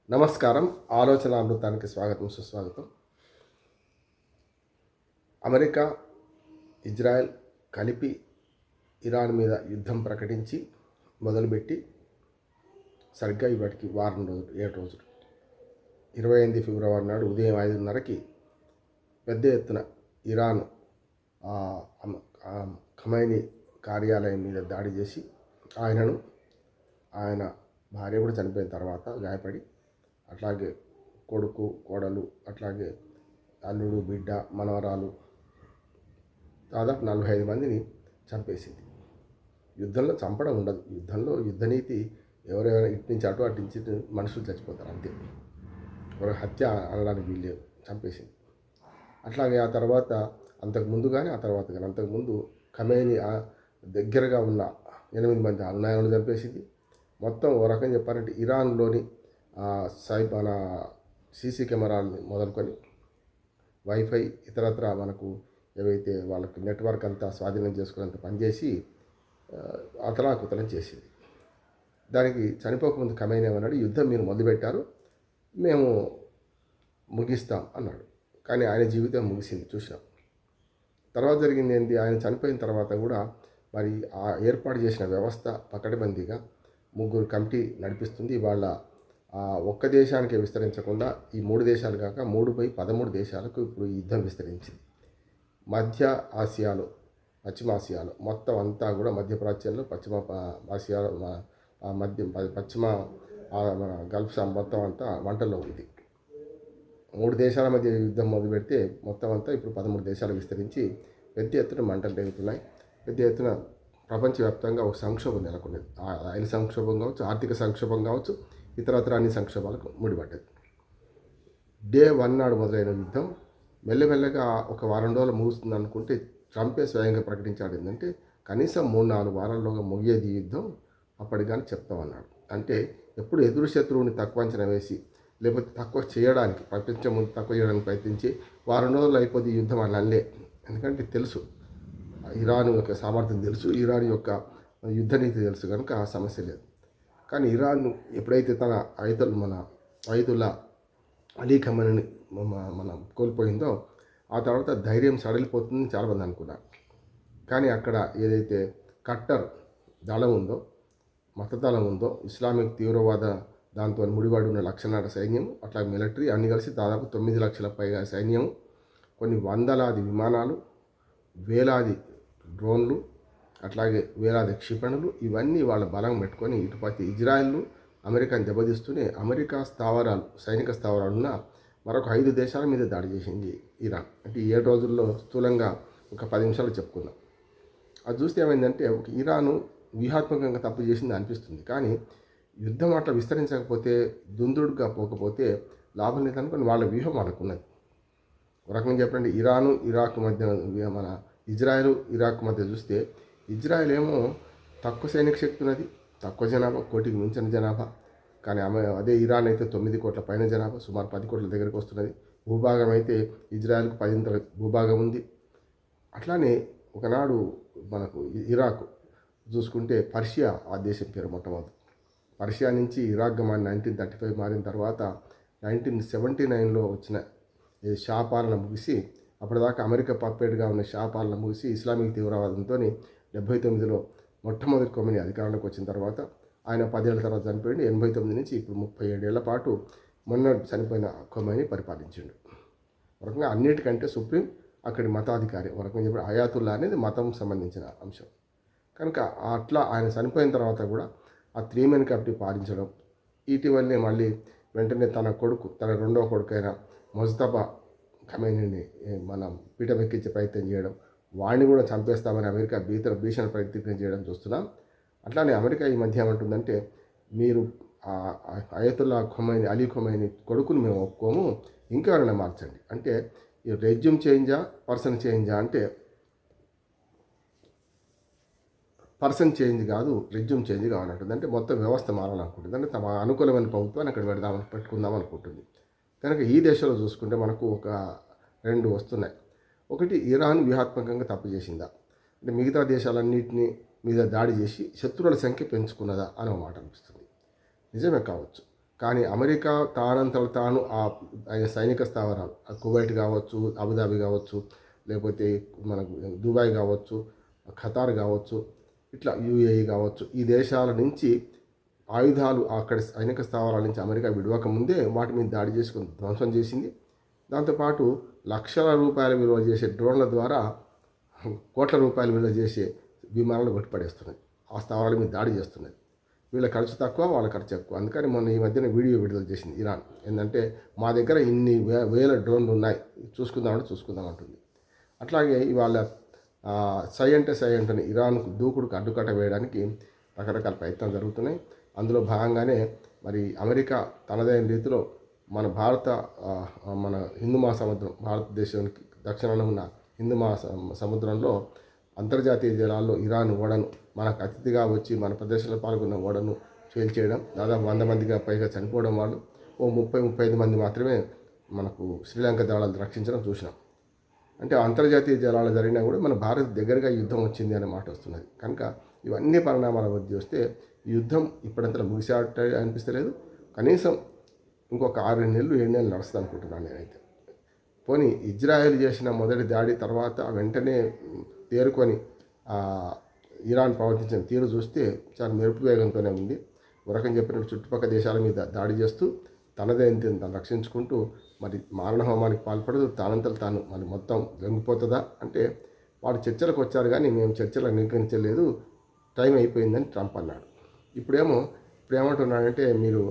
నమస్కారం. ఆలోచన అమృతానికి స్వాగతం, సుస్వాగతం. అమెరికా, ఇజ్రాయెల్ కలిపి ఇరాన్ మీద యుద్ధం ప్రకటించి మొదలుపెట్టి సరిగ్గా ఇప్పటికి వారం రోజులు, 7 రోజులు. 28 ఫిబ్రవరి నాడు ఉదయం 5:30కి పెద్ద ఎత్తున ఇరాన్ ఖమైనీ కార్యాలయం మీద దాడి చేసి ఆయన భార్య కూడా చనిపోయిన తర్వాత గాయపడి, అట్లాగే కొడుకు, కోడలు, అట్లాగే అల్లుడు, బిడ్డ, మనవరాలు, దాదాపు 45 మందిని చంపేసింది. యుద్ధంలో చంపడం ఉండదు. యుద్ధనీతి ఎవరైనా ఇటు నుంచి అటు నుంచి మనుషులు చచ్చిపోతారు అంతే. ఒక హత్య అనడానికి వీల్లేదు, చంపేసింది. అట్లాగే ఆ తర్వాత అంతకుముందు కానీ అంతకుముందు ఖమేనీ దగ్గరగా ఉన్న 8 మంది అనునాయులను చంపేసింది. మొత్తం ఓ రకం చెప్పాలంటే ఇరాన్లోని మన సీసీ కెమెరాలని మొదలుకొని వైఫై ఇతరత్ర మనకు ఏవైతే వాళ్ళకి నెట్వర్క్ అంతా స్వాధీనం చేసుకునేంత పనిచేసి అతలాకుతలం చేసింది. దానికి చనిపోకముందు ఖమేనీ ఏమన్నాడు, యుద్ధం మీరు మొదలుపెట్టారు, మేము ముగిస్తాం అన్నాడు. కానీ ఆయన జీవితం ముగిసింది, చూసాం. తర్వాత జరిగింది ఏంటి, ఆయన చనిపోయిన తర్వాత కూడా మరి ఆ ఏర్పాటు చేసిన వ్యవస్థ పకడ్బందీగా 3 కమిటీ నడిపిస్తుంది. వాళ్ళ ఒక్క దేశానికి విస్తరించకుండా ఈ 3 దేశాలు కాక 3/13 దేశాలకు ఇప్పుడు ఈ యుద్ధం విస్తరించింది. మధ్య ఆసియాలో, పశ్చిమ ఆసియాలో మొత్తం అంతా కూడా, మధ్యప్రాచ్యంలో, పశ్చిమ ఆసియాలో, పశ్చిమ మన గల్ఫ్ మొత్తం అంతా మంటల్లో ఉంది. 3 దేశాల మధ్య యుద్ధం మొదలు పెడితే మొత్తం అంతా ఇప్పుడు 13 దేశాలు విస్తరించి పెద్ద ఎత్తున మంటలు రేగుతున్నాయి. పెద్ద ఎత్తున ప్రపంచవ్యాప్తంగా ఒక సంక్షోభం నెలకొన్నది. ఆయిల్ సంక్షోభం కావచ్చు, ఆర్థిక సంక్షోభం కావచ్చు, ఇతరత్ర అన్ని సంక్షోభాలకు ముడిపడ్డది. డే 1 నాడు మొదలైన యుద్ధం మెల్లమెల్లగా ఒక వారం రోజులు ముగుస్తుంది అనుకుంటే ట్రంపే స్వయంగా ప్రకటించాడు ఏంటంటే కనీసం 3-4 వారాల్లోగా ముగియేది యుద్ధం, అప్పటికి కానీ చెప్తామన్నాడు. అంటే ఎప్పుడు ఎదురు శత్రువుని తక్కువ అంచనా వేసి లేకపోతే తక్కువ చేయడానికి, ప్రపంచం ముందు తక్కువ చేయడానికి ప్రయత్నించి వారం రోజులు అయిపోతే యుద్ధం అని అనలే. ఎందుకంటే తెలుసు, ఇరాన్ యొక్క సామర్థ్యం తెలుసు, ఇరాన్ యొక్క యుద్ధనీతి తెలుసు, కనుక ఆ సమస్య లేదు. కానీ ఇరాన్ ఎప్పుడైతే తన ఆయుధుల్లా అలీ ఖమేనీని మనం కోల్పోయిందో ఆ తర్వాత ధైర్యం సడలిపోతుందని చాలామంది అనుకున్నారు. కానీ అక్కడ ఏదైతే కట్టర్ దళం ఉందో, మతదళం ఉందో, ఇస్లామిక్ తీవ్రవాద దాంతో ముడిపడి ఉన్న 1,00,000 సైన్యం, అట్లా మిలిటరీ అన్నీ కలిసి దాదాపు 9 లక్షల పైగా సైన్యం, కొన్ని వందలాది విమానాలు, వేలాది డ్రోన్లు, అట్లాగే వేలాది క్షిపణులు, ఇవన్నీ వాళ్ళ బలం పెట్టుకొని ఇటుపతి ఇజ్రాయెల్, అమెరికాని దెబ్బతీస్తూనే అమెరికా స్థావరాలు, సైనిక స్థావరాలు ఉన్న మరొక 5 దేశాల మీద దాడి చేసింది ఇరాన్. అంటే 7 రోజుల్లో స్థూలంగా ఒక 10 నిమిషాలు చెప్పుకుందాం. అది చూస్తే ఏమైందంటే ఇరాను వ్యూహాత్మకంగా తప్పు చేసింది అనిపిస్తుంది. కానీ యుద్ధం అట్లా విస్తరించకపోతే, దుందుడుగా పోకపోతే లాభం లేదనుకొని వాళ్ళ వ్యూహం వాళ్ళకున్నది. ఒక రకంగా చెప్పండి, ఇరాను ఇరాక్ మధ్య, మన ఇజ్రాయెల్ ఇరాక్ మధ్య చూస్తే ఇజ్రాయెల్ ఏమో తక్కువ సైనిక శక్తి ఉన్నది, తక్కువ జనాభా, 1 కోటికి మించిన జనాభా. కానీ అదే ఇరాన్ అయితే 9 కోట్ల పైన జనాభా, సుమారు 10 కోట్ల దగ్గరికి వస్తున్నది. భూభాగం అయితే ఇజ్రాయెల్కు 10 భూభాగం ఉంది. అట్లానే ఒకనాడు మనకు ఇరాక్ చూసుకుంటే పర్షియా ఆ దేశం పేరు మొట్టమొదటి. పర్షియా నుంచి ఇరాక్గా మారిన 1935 మారిన తర్వాత 1979లో వచ్చిన షా పాలన ముగిసి, అప్పటిదాకా అమెరికా పప్పేట్గా ఉన్న షా పాలన ముగిసి ఇస్లామిక్ తీవ్రవాదంతో 79లో మొట్టమొదటి ఖొమైనీ అధికారంలోకి వచ్చిన తర్వాత ఆయన 10 ఏళ్ల తర్వాత చనిపోయింది. 89 నుంచి ఇప్పుడు 37 ఏళ్ల పాటు మొన్న చనిపోయిన ఖొమైనీ పరిపాలించిండు. ఒక రకంగా అన్నిటికంటే సుప్రీం అక్కడి మతాధికారి, ఒక రకంగా చెప్పి అయాతుల్లా అనేది మతం సంబంధించిన అంశం. కనుక అట్లా ఆయన చనిపోయిన తర్వాత కూడా ఆ 3 మెన్ కమిటీ పాలించడం, ఇటీవలనే మళ్ళీ వెంటనే తన కొడుకు, తన రెండవ కొడుకైన ముజ్తబా ఖమేనీని మనం పీఠమెక్కించే ప్రయత్నం చేయడం, వాడిని కూడా చంపేస్తామని అమెరికా భీషణ ప్రయత్నం చేయడం చూస్తున్నాం. అట్లానే అమెరికా ఈ మధ్య ఏమంటుందంటే, మీరు అయతుల్లా ఖొమైనీ, అలీ ఖొమైనీ కొడుకుని మేము ఒప్పుకోము, ఇంకెవరైనా మార్చండి. అంటే ఈ రెజ్యూమ్ చేంజా, పర్సన్ చేంజా అంటే పర్సన్ చేంజ్ కాదు, రెజ్యూమ్ చేంజ్ కావాలంటుంది. అంటే మొత్తం వ్యవస్థ మారాలనుకుంటుంది. అంటే తమ అనుకూలమైన ప్రభుత్వాన్ని అక్కడ పెట్టుకుందాం అనుకుంటుంది. కనుక ఈ దేశంలో చూసుకుంటే మనకు ఒక 2 వస్తున్నాయి. ఒకటి, ఇరాన్ వ్యూహాత్మకంగా తప్పు చేసిందా, అంటే మిగతా దేశాలన్నింటినీ మీద దాడి చేసి శత్రువుల సంఖ్య పెంచుకున్నదా అనే మాట అనిపిస్తుంది. నిజమే కావచ్చు. కానీ అమెరికా తానంతట తాను ఆ సైనిక స్థావరాలు కువైట్ కావచ్చు, అబుదాబి కావచ్చు, లేకపోతే మనకు దుబాయ్ కావచ్చు, ఖతార్ కావచ్చు, ఇట్లా యూఏఈ కావచ్చు, ఈ దేశాల నుంచి ఆయుధాలు అక్కడ సైనిక స్థావరాల నుంచి అమెరికా విడవక ముందే వాటి మీద దాడి చేసుకుని ధ్వంసం చేసింది. దాంతోపాటు లక్షల రూపాయల విలువ చేసే డ్రోన్ల ద్వారా కోట్ల రూపాయల విలువ చేసే విమానాలు కొట్టిపడేస్తున్నాయి. ఆ స్థావరాల మీద దాడి చేస్తున్నాయి. వీళ్ళ ఖర్చు తక్కువ, వాళ్ళ ఖర్చు ఎక్కువ. అందుకని మొన్న ఈ మధ్యన వీడియో విడుదల చేసింది ఇరాన్. ఏంటంటే మా దగ్గర ఇన్ని వేల డ్రోన్లు ఉన్నాయి, చూసుకుందాం అంటుంది. అట్లాగే ఇవాళ సై అంటేనే ఇరాన్కు దూకుడుకు అడ్డుకట్ట వేయడానికి రకరకాల ప్రయత్నాలు జరుగుతున్నాయి. అందులో భాగంగానే మరి అమెరికా తనదైన రీతిలో మన హిందూ మహాసముద్రం, భారతదేశానికి దక్షిణాన ఉన్న హిందూ మహాసముద్రంలో అంతర్జాతీయ జలాల్లో ఇరాన్ ఓడను మనకు అతిథిగా వచ్చి మన ప్రదేశంలో పాల్గొన్న ఓడను చేయడం, దాదాపు 100 మందిగా పైగా చనిపోవడం, వాళ్ళు 30-35 మంది మాత్రమే మనకు శ్రీలంక దళాలు రక్షించడం చూసినాం. అంటే అంతర్జాతీయ జలాలు జరిగినా కూడా మన భారత్ దగ్గరగా యుద్ధం వచ్చింది అనే మాట వస్తున్నది. కనుక ఇవన్నీ పరిణామాల మధ్య వస్తే ఈ యుద్ధం ఇప్పుడంతా ముగిసేట అనిపిస్తలేదు. కనీసం ఇంకొక 6 నెలలు 7 నెలలు నడుస్తుంది అనుకుంటున్నాను నేనైతే. పోనీ ఇజ్రాయెల్ చేసిన మొదటి దాడి తర్వాత వెంటనే తేరుకొని ఇరాన్ ప్రవర్తించిన తీరు చూస్తే చాలా మెరుపు వేగంతోనే ఉంది. ఉరకం చెప్పినట్టు చుట్టుపక్కల దేశాల మీద దాడి చేస్తూ తనదైన తను రక్షించుకుంటూ మరి మారణహోమానికి పాల్పడదు. తానంతలు తాను మరి మొత్తం లొంగిపోతుందా అంటే వాడు చర్చలకు వచ్చారు కానీ మేము చర్చలకు అంగీకరించలేదు, టైం అయిపోయిందని ట్రంప్ అన్నాడు. ఇప్పుడేమంటున్నాడంటే మీరు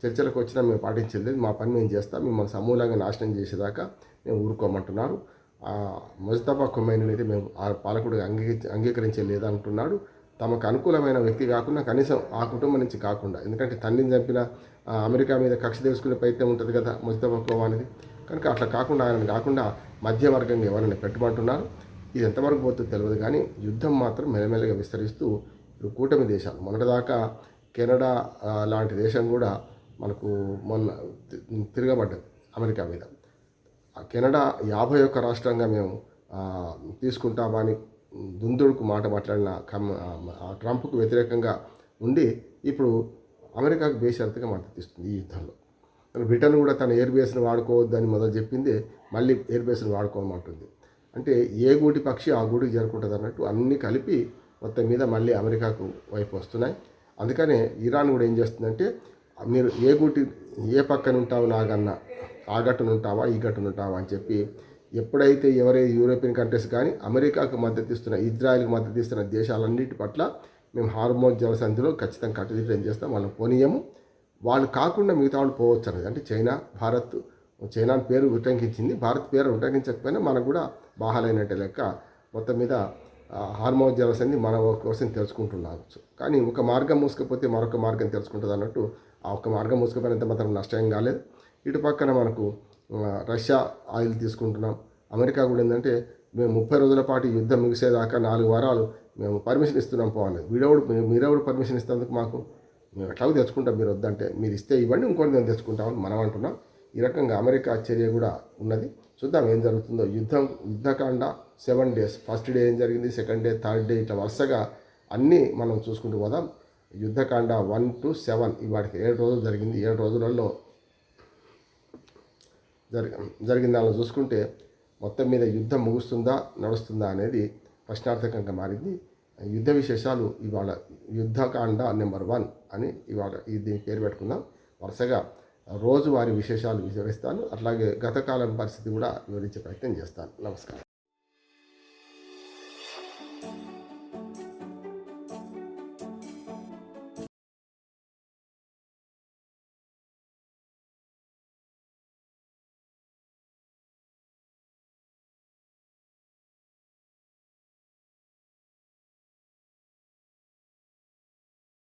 చర్చలకు వచ్చినా మేము పాటించలేదు, మా పని మేము చేస్తాం, మిమ్మల్ని సమూలంగా నాశనం చేసేదాకా మేము ఊరుకోమంటున్నారు. ముజ్తఫా ఖొమైనీని అయితే మేము ఆ పాలకుడిగా అంగీకరించలేదు అంటున్నాడు. తమకు అనుకూలమైన వ్యక్తి కాకుండా, కనీసం ఆ కుటుంబం నుంచి కాకుండా, ఎందుకంటే తండ్రిని చంపిన అమెరికా మీద కక్ష తెలుసుకునే ప్రయత్నం ఉంటుంది కదా ముజ్తఫా ఖొమైనీది. కనుక అట్లా కాకుండా ఆయన కాకుండా మధ్యవర్గంగా ఎవరైనా పెట్టమంటున్నారు. ఇది ఎంతవరకు పోతుందో తెలియదు కానీ యుద్ధం మాత్రం మెల్లమెల్లగా విస్తరిస్తూ ఇప్పుడు కూటమి దేశాలు, మొన్నటిదాకా కెనడా లాంటి దేశం కూడా మనకు మొన్న తిరగబడ్డది అమెరికా మీద. కెనడా 51 రాష్ట్రంగా మేము తీసుకుంటామని దుందుడుకు మాట మాట్లాడిన ట్రంప్కు వ్యతిరేకంగా ఉండి ఇప్పుడు అమెరికాకు బేషరతుగా మద్దతు ఇస్తుంది ఈ యుద్ధంలో. బ్రిటన్ కూడా తన ఎయిర్ బేస్ని వాడుకోవద్దని మొదలు చెప్పింది, మళ్ళీ ఎయిర్ బేస్ని వాడుకోమంటుంది. అంటే ఏ గూటి పక్షి ఆ గూటికి చేరుకుంటుంది అన్నట్టు అన్నీ కలిపి మొత్తం మీద మళ్ళీ అమెరికాకు వైపు వస్తున్నాయి. అందుకనే ఇరాన్ కూడా ఏం చేస్తుందంటే మీరు ఏ పక్కన ఉంటావు నాగన్నా, ఆ గట్టున ఉంటావా ఈ గట్టున ఉంటావా అని చెప్పి ఎప్పుడైతే ఎవరైతే యూరోపియన్ కంట్రీస్ కానీ అమెరికాకు మద్దతు ఇస్తున్న, ఇజ్రాయెల్కి మద్దతు ఇస్తున్న దేశాలన్నిటి పట్ల మేము హార్మోజ్ జలసంధిలో ఖచ్చితంగా కట్టుదిట్టం చేస్తాం, వాళ్ళని పోనీయము. వాళ్ళు కాకుండా మిగతా వాళ్ళు పోవచ్చు అనేది. అంటే చైనా పేరు ఉటంకించింది, భారత్ పేరు ఉటంకించకపోయినా మనకు కూడా బాహాలైనట్టే లెక్క. మొత్తం మీద హార్మోజ్ జలసంధి మన కోసం తెలుసుకుంటున్నాము. కానీ ఒక మార్గం మూసుకపోతే మరొక మార్గం తెలుసుకుంటుంది అన్నట్టు ఆ ఒక్క మార్గం మూసుకుపోయినంత మాత్రం నష్టం కాలేదు. ఇటు పక్కన మనకు రష్యా ఆయిల్ తీసుకుంటున్నాం. అమెరికా కూడా ఏంటంటే మేము 30 రోజుల పాటు యుద్ధం ముగిసేదాకా 4 వారాలు మేము పర్మిషన్ ఇస్తున్నాం పోవాలి. మీరెవడు పర్మిషన్ ఇస్తేందుకు మాకు, మేము ఎట్లాగో తెచ్చుకుంటాం, మీరు వద్దంటే మీరు ఇస్తే ఇవ్వండి, ఇంకోటి మేము తెచ్చుకుంటామని మనం అంటున్నాం. ఈ రకంగా అమెరికా చర్య కూడా ఉన్నది. చూద్దాం ఏం జరుగుతుందో. యుద్ధకాండ 7 days, ఫస్ట్ డే ఏం జరిగింది, సెకండ్ డే, థర్డ్ డే, ఇట్లా వరుసగా అన్నీ మనం చూసుకుంటూ పోదాం. యుద్ధకాండ 1 to 7 ఇవాటికి 7 రోజులు జరిగింది. 7 రోజులలో జరిగిన దానిలో చూసుకుంటే మొత్తం మీద యుద్ధం ముగుస్తుందా నడుస్తుందా అనేది ప్రశ్నార్థకంగా మారింది. యుద్ధ విశేషాలు ఇవాళ యుద్ధకాండ నెంబర్ 1 అని ఇవాళ దీని పేరు పెట్టుకుందాం. వరుసగా రోజువారీ విశేషాలు వివరిస్తాను, అట్లాగే గతకాలం పరిస్థితి కూడా వివరించే ప్రయత్నం చేస్తాను. నమస్కారం.